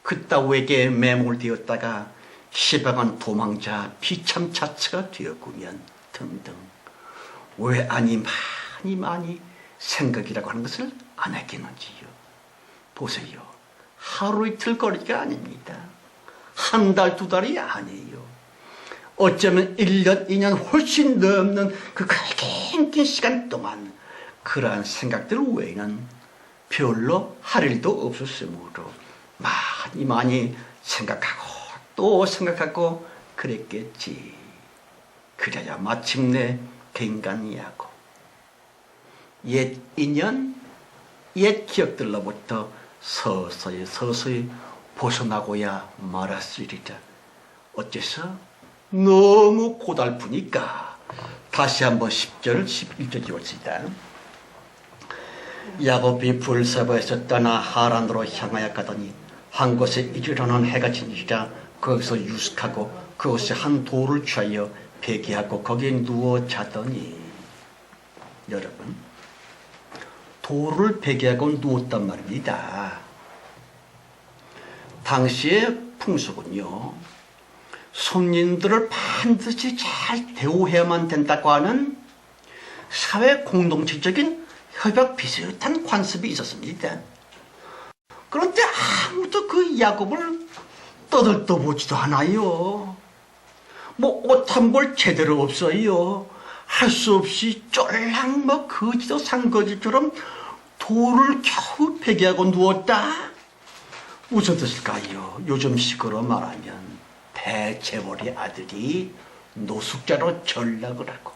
그따위에게 매몰 되었다가 시방한 도망자 비참차처가 되었구면 등등. 왜 아니 많이 생각이라고 하는 것을 안 했겠는지요. 보세요. 하루 이틀 거리가 아닙니다. 한 달, 2달이 아니에요. 어쩌면 1년, 2년 훨씬 넘는 그 긴 시간 동안 그러한 생각들 외에는 별로 할 일도 없었으므로 많이 생각하고 또 생각하고 그랬겠지. 그래야 마침내 그 인간이야고 옛 인연, 옛 기억들로부터 서서히 벗어나고야 말았으리라. 어째서? 너무 고달프니까. 다시 한번 10절, 11절 읽읍시다. 야곱이 불세바에서 떠나 하란으로 향하여 가더니 한 곳에 이르러는 해가 지니라. 거기서 유숙하고 그곳에 한 돌을 취하여 베개하고 거기에 누워 자더니, 여러분, 돌을 베개하고 누웠단 말입니다. 당시의 풍속은요, 손님들을 반드시 잘 대우해야만 된다고 하는 사회 공동체적인 협약 비슷한 관습이 있었습니다. 그런데 아무도 그 야곱을 떠들떠보지도 않아요. 뭐 옷 한 벌 제대로 없어요. 할 수 없이 쫄랑 거지도 상거지처럼 돌을 겨우 베개하고 누웠다. 무슨 뜻일까요? 요즘식으로 말하면 대재벌의 아들이 노숙자로 전락을 하고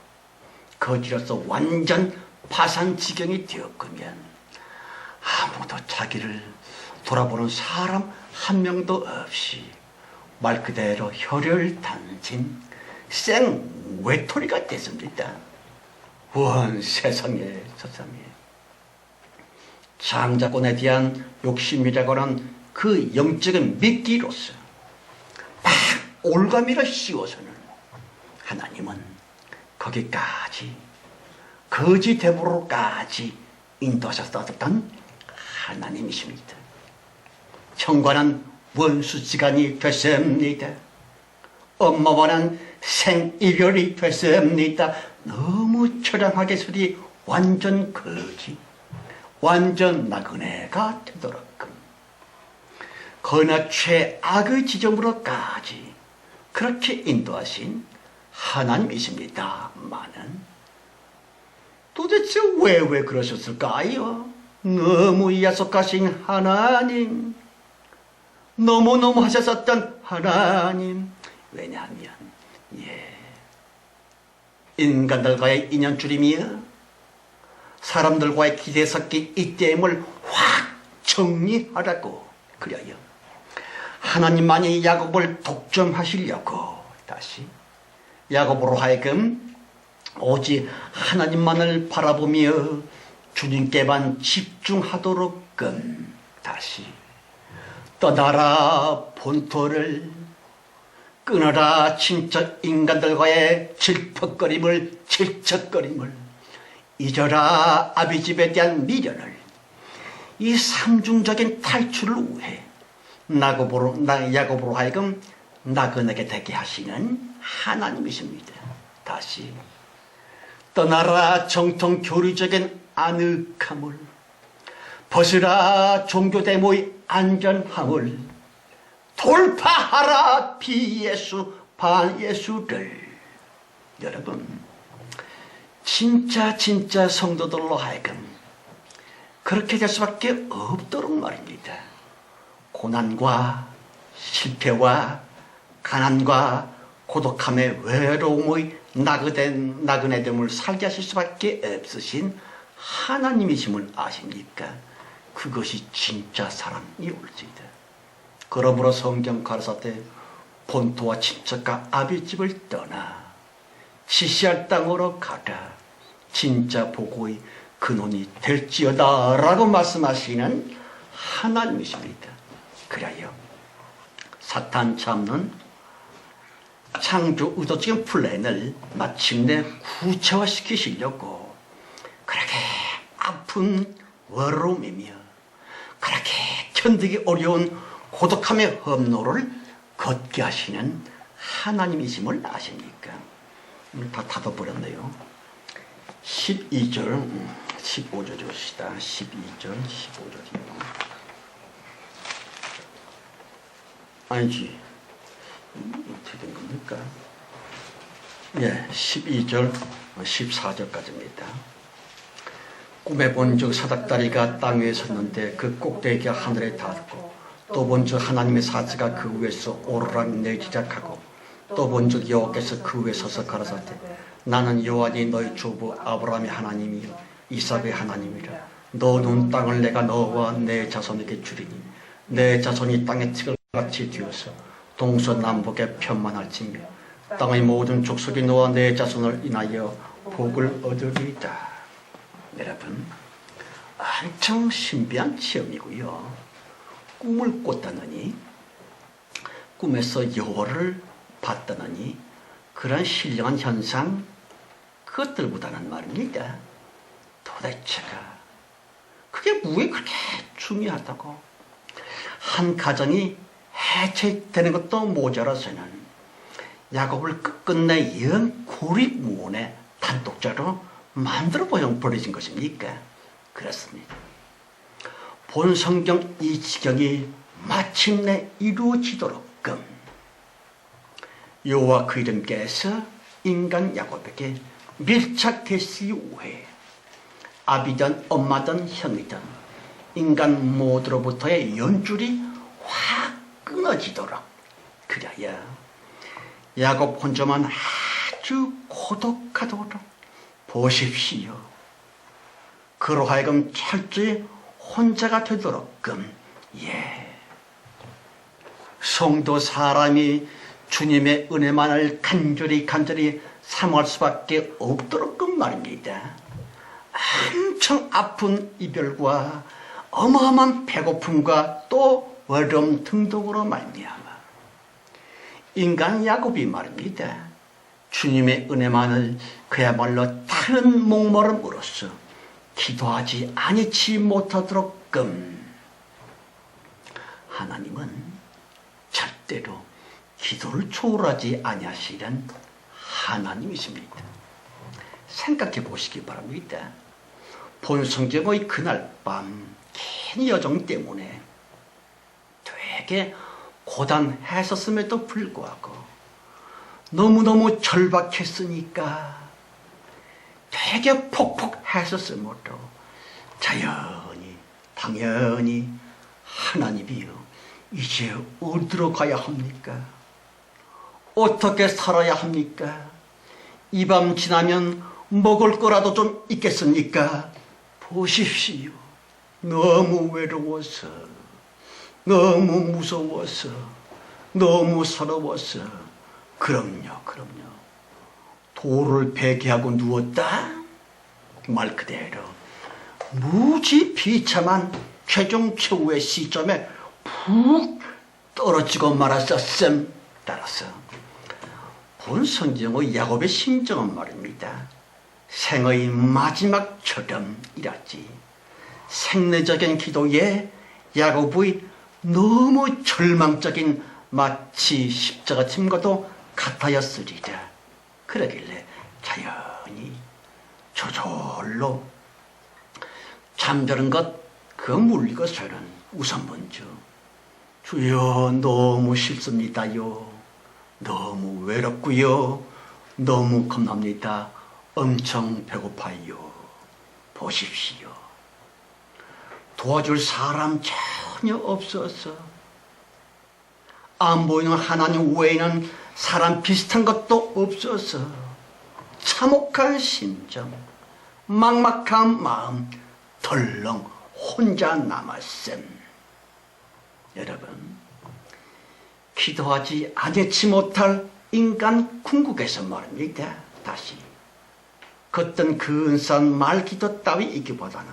거지로서 완전 파산지경이 되었으면 아무도 자기를 돌아보는 사람 한 명도 없이 말 그대로 혈혈단신 생외톨이가 됐습니다. 원 세상에. 장자권에 대한 욕심이라고는 그 영적인 미끼로서 막 올가미를 씌워서는 하나님은 거기까지 거지 대보로까지 인도하셨던 하나님이십니다. 형과는 원수지간이 됐습니다. 엄마와는 생이별이 됐습니다. 너무 처량하게 소리 완전 거지, 완전 나그네가 되도록끔 거나 최악의 지점으로까지 그렇게 인도하신 하나님이십니다마는 도대체 왜 그러셨을까요? 너무 야속하신 하나님, 너무너무 하셨었던 하나님. 왜냐하면 인간들과의 인연줄임이여 사람들과의 기대 섞인 이 댐을 확 정리하라고. 그래요. 하나님만이 야곱을 독점하시려고 다시 야곱으로 하여금 오직 하나님만을 바라보며 주님께만 집중하도록끔 다시 떠나라 본토를, 끊어라 친척 인간들과의 질척거림을, 잊어라 아비집에 대한 미련을. 이 삼중적인 탈출을 위해 야곱으로 하여금 나그네게 되게 하시는 하나님이십니다. 다시 떠나라 정통 교리적인 아늑함을, 벗으라 종교대모의 안전함을, 돌파하라 비예수 반예수를. 여러분, 진짜 성도들로 하여금 그렇게 될 수밖에 없도록 말입니다. 고난과 실패와 가난과 고독함의 외로움의 나그네됨을 살게 하실 수밖에 없으신 하나님이심을 아십니까? 그것이 진짜 사랑이 올지이다. 그러므로 성경 가라사대 본토와 친척과 아비집을 떠나 지시할 땅으로 가라. 진짜 복의 근원이 될지어다 라고 말씀하시는 하나님이십니다. 그래요. 사탄 잡는 창조 의도적인 플랜을 마침내 구체화시키시려고 그렇게 아픈 외로움이며 그렇게 견디기 어려운 고독함의 험로를 걷게 하시는 하나님이심을 아십니까? 다 닫아버렸네요. 12절 15절 줍시다. 12절 15절이요. 아니지, 어떻게 된 겁니까? 예, 12절 14절까지입니다. 꿈에 본 적 사닥다리가 땅 위에 섰는데 그 꼭대기가 하늘에 닿았고, 또 본 적 하나님의 사자가 그 위에서 오르락 내리락하고, 또 본 적 여호와께서 그 위에 서서 가라사대 나는 여호와니 너희 조부 아브라함의 하나님이요 이삭의 하나님이라. 너는 땅을 내가 너와 내 자손에게 주리니 내 자손이 땅의 틱을 같이 뒤어서 동서남북에 편만할지며 땅의 모든 족속이 너와 내 자손을 인하여 복을 얻으리이다. 여러분, 엄청 신비한 체험이고요. 꿈을 꿨다느니, 꿈에서 여호와를 봤다느니 그런 신령한 현상, 그것들보다는 말입니다. 도대체가 그게 왜 그렇게 중요하다고? 한 가정이 해체되는 것도 모자라서는 야곱을 끝끝내 영 고립무원의 단독자로 만들어 버려진 것입니까? 그렇습니다. 본 성경 이 지경이 마침내 이루어지도록끔 여호와 그 이름께서 인간 야곱에게 밀착되시기 위해 아비든 엄마든 형이든 인간 모두로부터의 연줄이 확 끊어지도록, 그래야 야곱 혼자만 아주 고독하도록 보십시오. 그로 하여금 철저히 혼자가 되도록끔, 성도 사람이 주님의 은혜만을 간절히 사모할 수밖에 없도록끔 말입니다. 엄청 아픈 이별과 어마어마한 배고픔과 또 외로움 등등으로 말미암아 인간 야곱이 말입니다. 주님의 은혜만을 그야말로 다른 목마름으로써 기도하지 아니치 못하도록끔 하나님은 절대로 기도를 초월하지 아니하시는 하나님이십니다. 생각해 보시기 바랍니다. 본 성경의 그날 밤 긴 여정 때문에 되게 고단했었음에도 불구하고 너무너무 절박했으니까 되게 폭폭했었으므로 당연히 하나님이요, 이제 어디로 가야 합니까? 어떻게 살아야 합니까? 이 밤 지나면 먹을 거라도 좀 있겠습니까? 보십시오. 너무 외로워서, 너무 무서워서, 너무 서러워서. 그럼요, 그럼요. 돌을 베개하고 누웠다? 말 그대로 무지 비참한 최종 최후의 시점에 푹 떨어지고 말았었음. 따라서 본 성경의 야곱의 심정은 말입니다. 생의 마지막처럼 이랐지. 생내적인 기도에 야곱의 너무 절망적인 마치 십자가 짐과도 같아였으리라. 그러길래 자연히 저절로 잠자는 것 그 물리고서는 우선 먼저 주여 너무 싫습니다요. 너무 외롭고요. 너무 겁납니다. 엄청 배고파요. 보십시오. 도와줄 사람 전혀 없어서 안 보이는 하나님 외에는 사람 비슷한 것도 없어서 참혹한 심정, 막막한 마음, 덜렁 혼자 남았음. 여러분, 기도하지 않지 못할 인간 궁극에서 말입니다. 다시 걷던 근사한 말기도 따위 이기보다는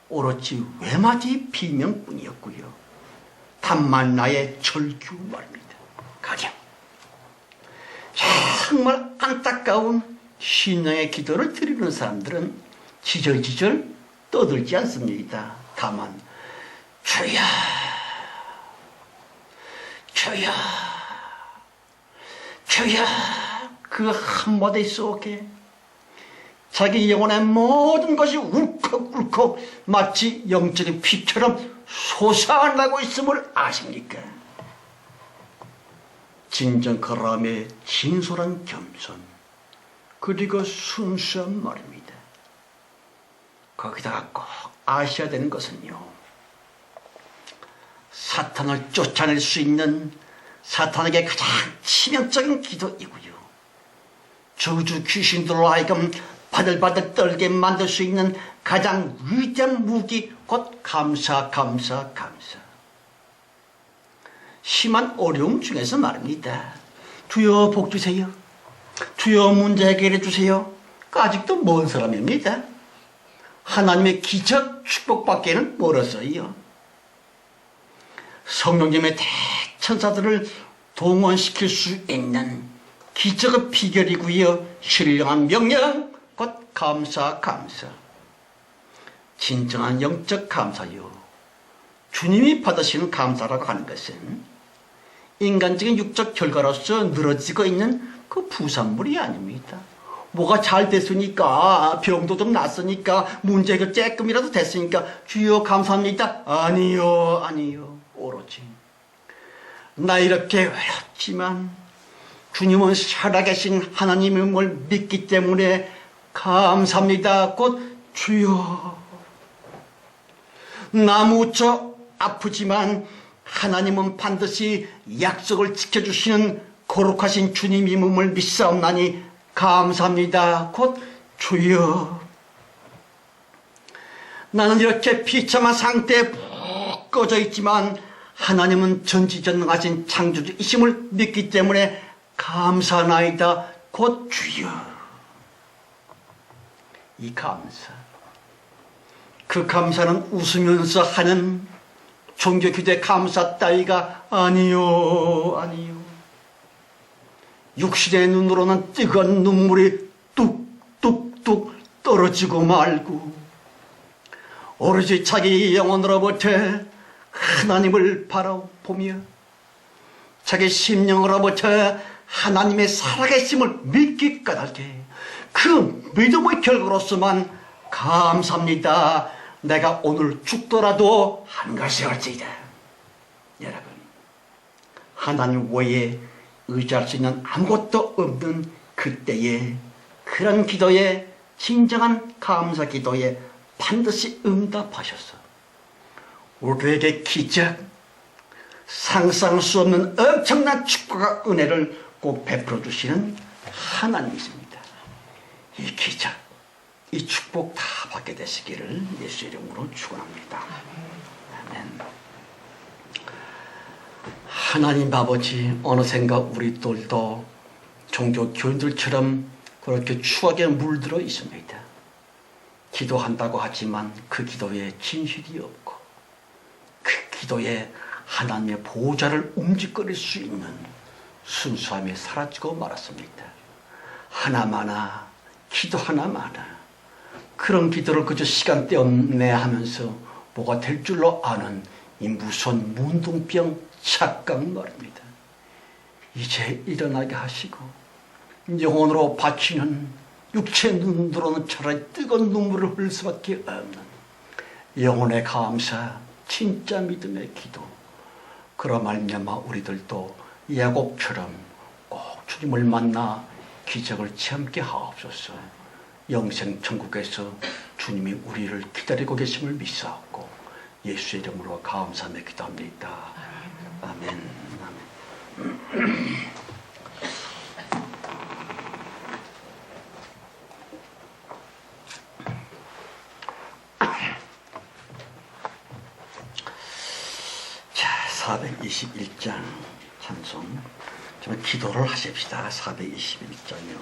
오로지 외마디 비명뿐이었고요. 단만 나의 절규 말입니다. 가령 정말 안타까운 신령의 기도를 드리는 사람들은 지절지절 떠들지 않습니다. 다만 주여 주여 주여 그 한마디 속에 자기 영혼의 모든 것이 울컥울컥 마치 영적인 피처럼 솟아나고 있음을 아십니까? 진정 그람의 진솔한 겸손 그리고 순수한 말입니다. 거기다가 꼭 아셔야 되는 것은요, 사탄을 쫓아낼 수 있는 사탄에게 가장 치명적인 기도이고요, 저주 귀신들로 하여금 바들바들 떨게 만들 수 있는 가장 위대한 무기 곧 감사. 심한 어려움 중에서 말입니다. 주여 복 주세요. 주여 문제 해결해 주세요. 아직도 먼 사람입니다. 하나님의 기적 축복받기에는 멀었어요. 성령님의 대천사들을 동원시킬 수 있는 기적의 비결이고요, 신령한 명령 곧 감사. 진정한 영적 감사요, 주님이 받으시는 감사라고 하는 것은 인간적인 육적 결과로서 늘어지고 있는 그 부산물이 아닙니다. 뭐가 잘 됐으니까, 병도 좀 났으니까, 문제가 조금이라도 됐으니까 주여 감사합니다. 아니요. 오로지 나 이렇게 외롭지만 주님은 살아계신 하나님임을 믿기 때문에 감사합니다. 곧 주여, 나 무척 아프지만 하나님은 반드시 약속을 지켜주시는 거룩하신 주님임을 믿사옵나니 감사합니다. 곧 주여, 나는 이렇게 비참한 상태에 푹 꺼져 있지만 하나님은 전지전능하신 창조주이심을 믿기 때문에 감사나이다. 곧 주여. 이 감사, 그 감사는 웃으면서 하는 종교기도의 감사 따위가 아니요. 육신의 눈으로는 뜨거운 눈물이 뚝뚝뚝 떨어지고 말고 오로지 자기 영혼으로부터 하나님을 바라보며 자기 심령으로부터 하나님의 살아계심을 믿기 까닭에 그 믿음의 결과로서만 감사합니다. 내가 오늘 죽더라도 한 가지 할지이다. 여러분, 하나님 외에 의지할 수 있는 아무것도 없는 그때에 그런 기도에, 진정한 감사 기도에 반드시 응답하셔서 우리에게 기적, 상상할 수 없는 엄청난 축복과 은혜를 꼭 베풀어 주시는 하나님이십니다. 이 기적, 이 축복 다 받게 되시기를 예수 이름으로 축원합니다. 아멘. 하나님 아버지, 어느샌가 우리들도 종교 교인들처럼 그렇게 추하게 물들어 있습니다. 기도한다고 하지만 그 기도에 진실이 없고 그 기도에 하나님의 보호자를 움직거릴 수 있는 순수함이 사라지고 말았습니다. 하나마나 기도 하나마나 그런 기도를 그저 시간대 없네 하면서 뭐가 될 줄로 아는 이 무서운 문둥병 착각 말입니다. 이제 일어나게 하시고 영혼으로 바치는 육체 눈으로는 차라리 뜨거운 눈물을 흘릴 수밖에 없는 영혼의 감사, 진짜 믿음의 기도, 그러 말미암아 우리들도 야곱처럼 꼭 주님을 만나 기적을 체험케 하옵소서. 영생 천국에서 주님이 우리를 기다리고 계심을 믿사옵고 예수 이름으로 감사하며 기도합니다. 아멘. 아멘. 자, 421장 찬송. 좀 기도를 하십시다. 421장이요.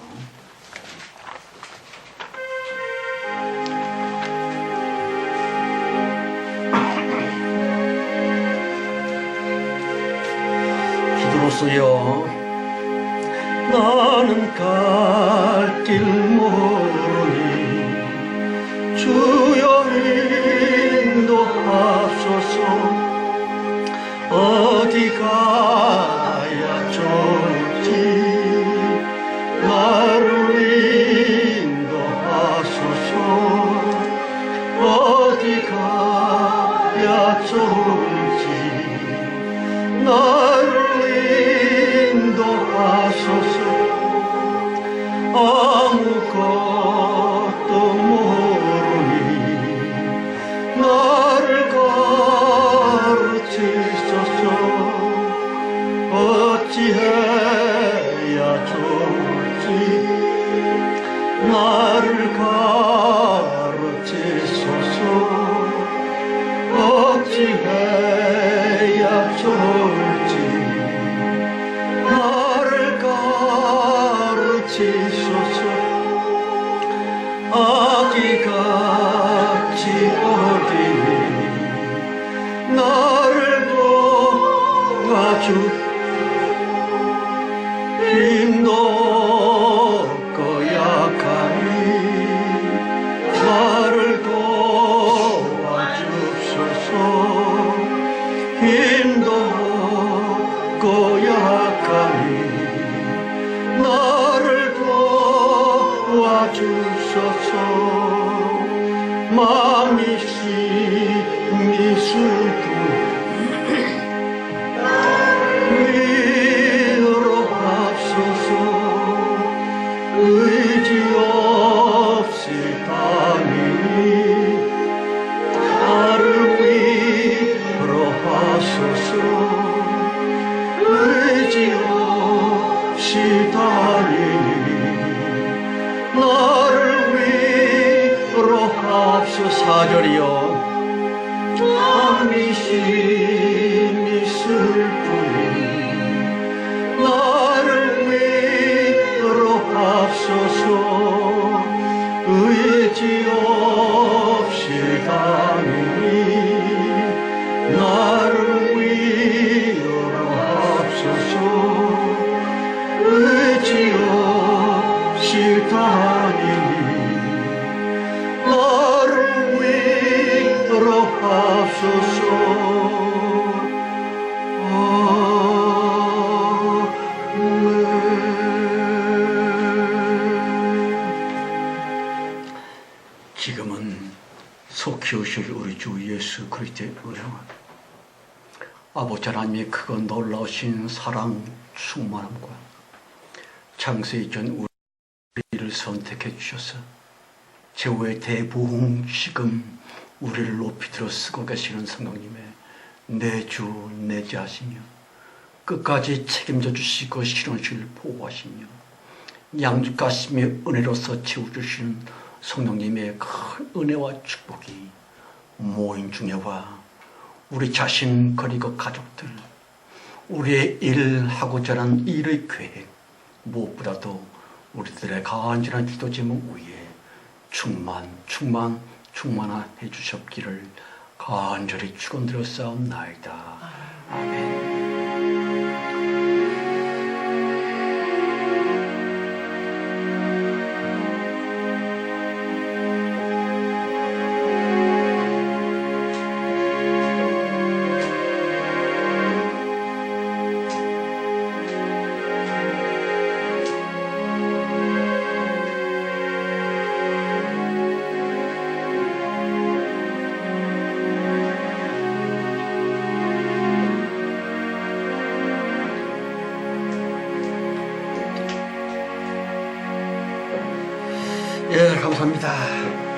기도로서요. 나는 갈 길 모르니 주여 인도하소서. 어디 가야 좋을지 나를 인도하소서. 어디 가야 좋을지 나를 인도하소서. 아무것도 모르니 나를 가르치소서. 어찌해야 좋을지 나를 가르치소서. 어찌해야 좋을지 나를 가르치소서. 아기같이 어린이 나를 도와주. 힘도 없고 약하니 나를 도와주소서. 힘도 없고 약하니 나를 도와주소서. 마음이 심히 슬픈 위로하소서. 의지 없이 다니니 나를 위로하소서. 의지 없이 다니니 나를 위로하소서. 4절이요. 마음이 심히 슬프니 나를 위로하소서. 의지 없이 다니니 나를 위로하소서. 의지 없이 다니니 나를 위로하소서. 지금은 속히 오실 우리 주 예수 그리스도의 은혜와 아버지 하나님의 크고 놀라우신 사랑 충만함과 창세 전 우리를 선택해 주셔서 최후의 대부흥식음 우리를 높이 들어 쓰고 계시는 성령님의 내 주 내 자시며 끝까지 책임져 주시고 실현실 보호하시며 양육하시며 은혜로서 채워주시는 성령님의 큰 은혜와 축복이 모임 중에와 우리 자신 그리고 가족들, 우리의 일하고자 하는 일의 계획, 무엇보다도 우리들의 간절한 기도 제목 위에 충만해 주셨기를 간절히 축원드렸사옵나이다. 아멘. 예, 감사합니다.